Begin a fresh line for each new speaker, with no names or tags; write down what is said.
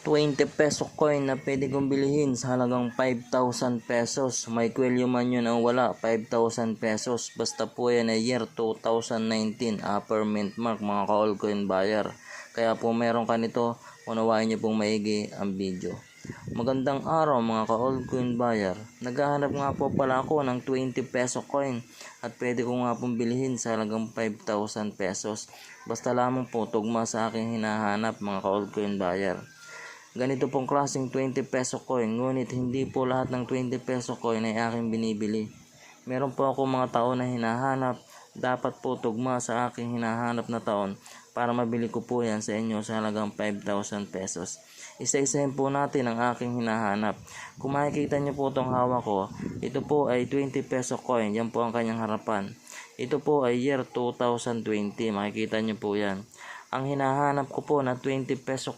20 peso coin na pwede kong bilihin sa halagang 5,000 pesos. May kwelyo man yun ang wala, 5,000 pesos. Basta po yan ay year 2019, upper mint mark mga ka-altcoin buyer. Kaya po meron ka nito, unawain nyo pong maigi ang video. Magandang araw mga ka-altcoin buyer. Naghahanap nga po pala ako ng 20 peso coin at pwede ko nga pong bilihin sa halagang 5,000 pesos. Basta lamang po tugma sa aking hinahanap mga ka-altcoin buyer. Ganito pong klaseng 20 peso coin, ngunit hindi po lahat ng 20 peso coin ay aking binibili. Meron po ako mga taon na hinahanap, dapat po tugma sa aking hinahanap na taon para mabili ko po yan sa inyo sa halagang 5,000 pesos. Isa-isahin po natin ang aking hinahanap. Kung makikita nyo po itong hawak ko, ito po ay 20 peso coin, yan po ang kanyang harapan. Ito po ay year 2020, makikita nyo po yan. Ang hinahanap ko po na 20 peso